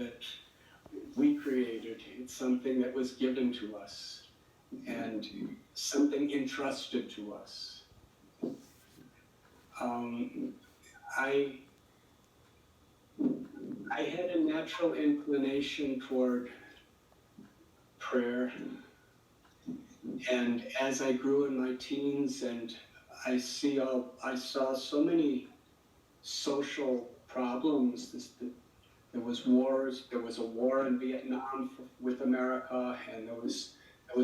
that we created. It's something that was given to us and something entrusted to us. I had a natural inclination toward prayer, and as I grew in my teens, and I saw so many social problems. There was wars. There was a war in Vietnam with America, and there was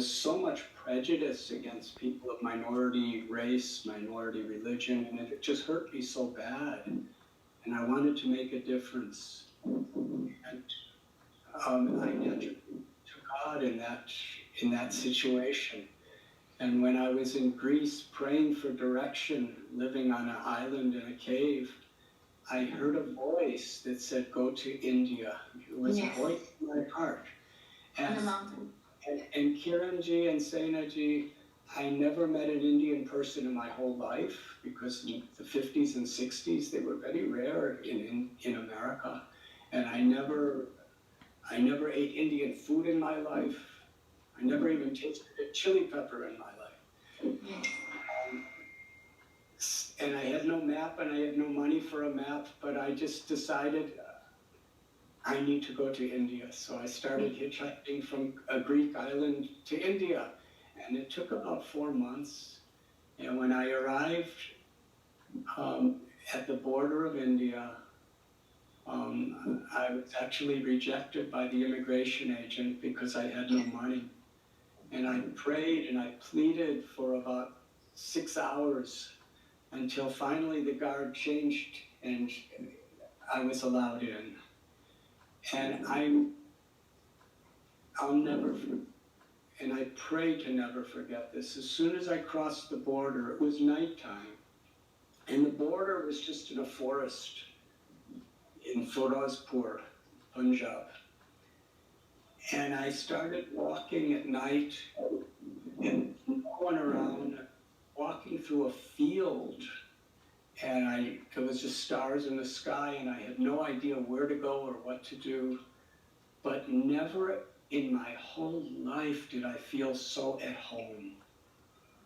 so much prejudice against people of minority race, minority religion, and it just hurt me so bad. And I wanted to make a difference. And I naturally to God in that situation. And when I was in Greece praying for direction, living on an island in a cave, I heard a voice that said, "Go to India." It was a voice in my heart. And, and Kiranji and Senaji, I never met an Indian person in my whole life, because in the 50s and 60s, they were very rare in America. And I never ate Indian food in my life. I never even tasted a chili pepper in my life. And I had no map, and I had no money for a map, but I just decided I need to go to India. So I started hitchhiking from a Greek island to India, and it took about 4 months. And when I arrived at the border of India, I was actually rejected by the immigration agent because I had no money. And I prayed and I pleaded for about 6 hours until finally the guard changed and I was allowed in. And I'll never, and I pray to never forget this. As soon as I crossed the border, it was nighttime, and the border was just in a forest in Firozpur, Punjab. And I started walking at night, and no one around, walking through a field, and there was just stars in the sky, and I had no idea where to go or what to do. But never in my whole life did I feel so at home.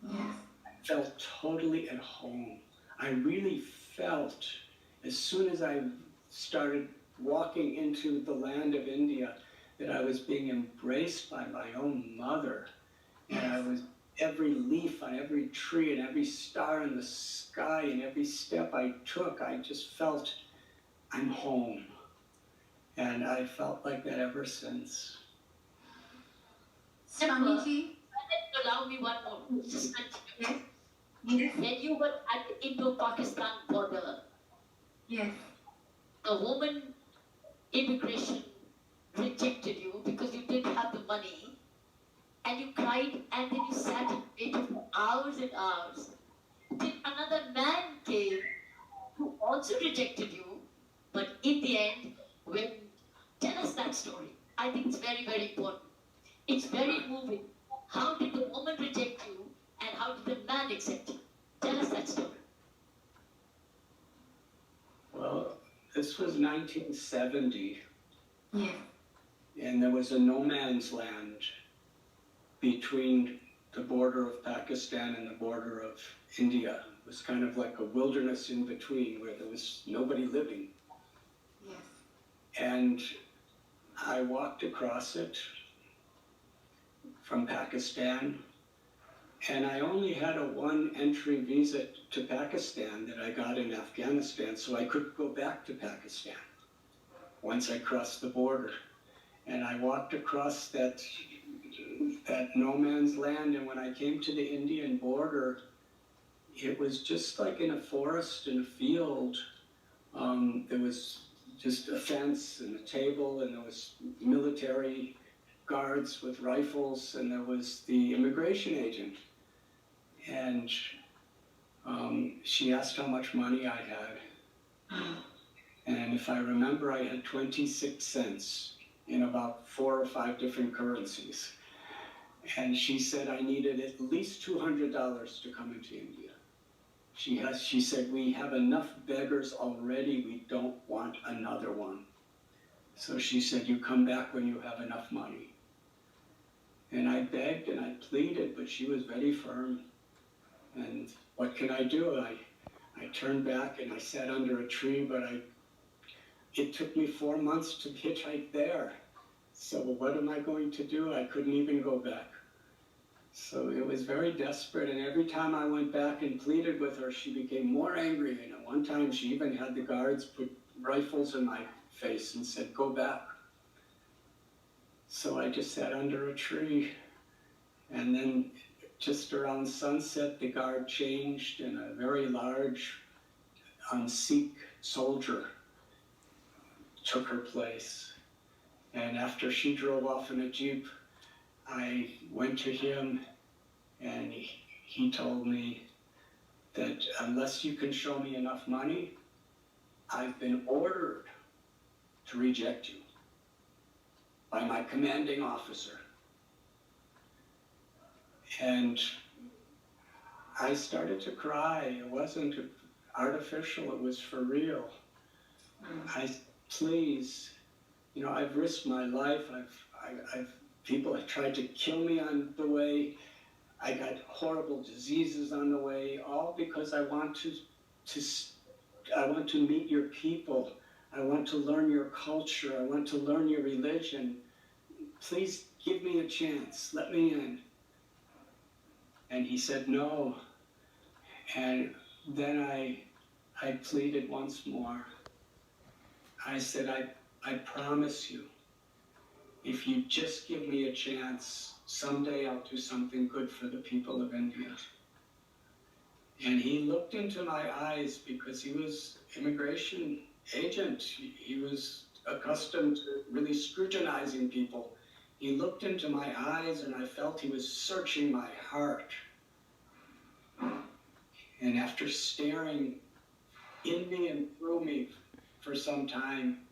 Yes. I felt totally at home. I really felt, as soon as I started walking into the land of India, that I was being embraced by my own mother. And I was, every leaf on every tree and every star in the sky and every step I took, I just felt I'm home. And I felt like that ever since. Swamiji, allow me one more. Just continue. Yes. When you were at the Indo-Pakistan border, yes, the woman immigration rejected you because you didn't have the money, and you cried, and then you sat and waited for hours and hours. Then another man came who also rejected you, but in the end, tell us that story. I think it's very, very important. It's very moving. How did the woman reject you, and how did the man accept you? Tell us that story. Well, this was 1970. Yeah. And there was a no man's land between the border of Pakistan and the border of India. It was kind of like a wilderness in between where there was nobody living. Yes. And I walked across it from Pakistan, and I only had a one entry visa to Pakistan that I got in Afghanistan, so I could go back to Pakistan once I crossed the border. And I walked across that no man's land, and when I came to the Indian border, it was just like in a forest, in a field. There was just a fence and a table, and there was military guards with rifles, and there was the immigration agent. And she asked how much money I had. And if I remember, I had 26 cents in about 4 or 5 different currencies. And she said I needed at least $200 to come into India. She said, "We have enough beggars already, we don't want another one." So she said, you come back when you have enough money. And I begged and I pleaded, but she was very firm. And what can I do? I turned back and I sat under a tree, but it took me 4 months to hitchhike there. So what am I going to do? I couldn't even go back. So it was very desperate, and every time I went back and pleaded with her, she became more angry. And at one time, she even had the guards put rifles in my face and said, go back. So I just sat under a tree, and then just around sunset, the guard changed, and a very large Sikh soldier took her place. And after she drove off in a Jeep, I went to him, and he told me that unless you can show me enough money, I've been ordered to reject you by my commanding officer. And I started to cry. It wasn't artificial, it was for real. Please, I've risked my life. People have tried to kill me on the way. I got horrible diseases on the way, all because I want to meet your people. I want to learn your culture. I want to learn your religion. Please give me a chance. Let me in. And he said no. And then I pleaded once more. I said, I promise you, if you just give me a chance, someday I'll do something good for the people of India. And he looked into my eyes because he was immigration agent. He was accustomed to really scrutinizing people. He looked into my eyes and I felt he was searching my heart. And after staring in me and through me for some time,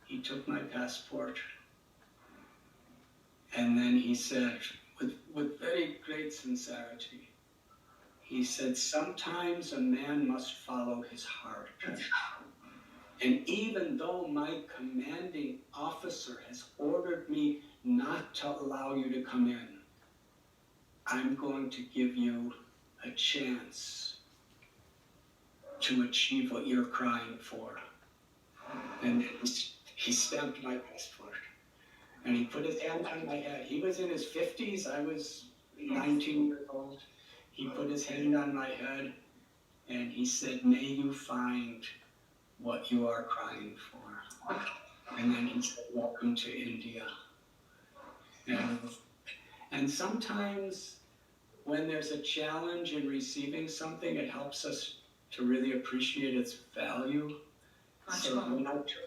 he took my passport. And then he said, with very great sincerity, he said, sometimes a man must follow his heart. And even though my commanding officer has ordered me not to allow you to come in, I'm going to give you a chance to achieve what you're crying for. And he stamped my passport. And he put his hand on my head. He was in his 50s. I was 19 years old. He put his hand on my head and he said, may you find what you are crying for. And then he said, welcome to India. And sometimes when there's a challenge in receiving something, it helps us to really appreciate its value. So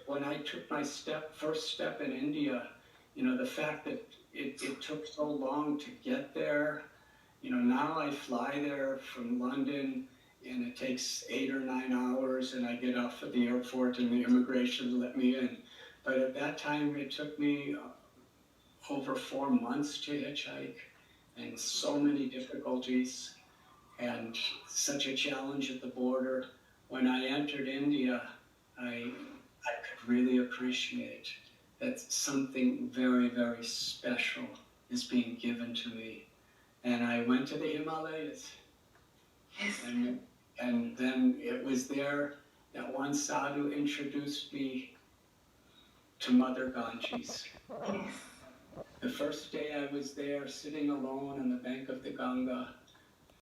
when I took my first step in India, the fact that it took so long to get there, now I fly there from London and it takes 8 or 9 hours and I get off at the airport and the immigration let me in. But at that time it took me over 4 months to hitchhike and so many difficulties and such a challenge at the border. When I entered India, I could really appreciate that something very, very special is being given to me. And I went to the Himalayas. Yes. And then it was there that one sadhu introduced me to Mother Ganges. Yes. The first day I was there, sitting alone on the bank of the Ganga,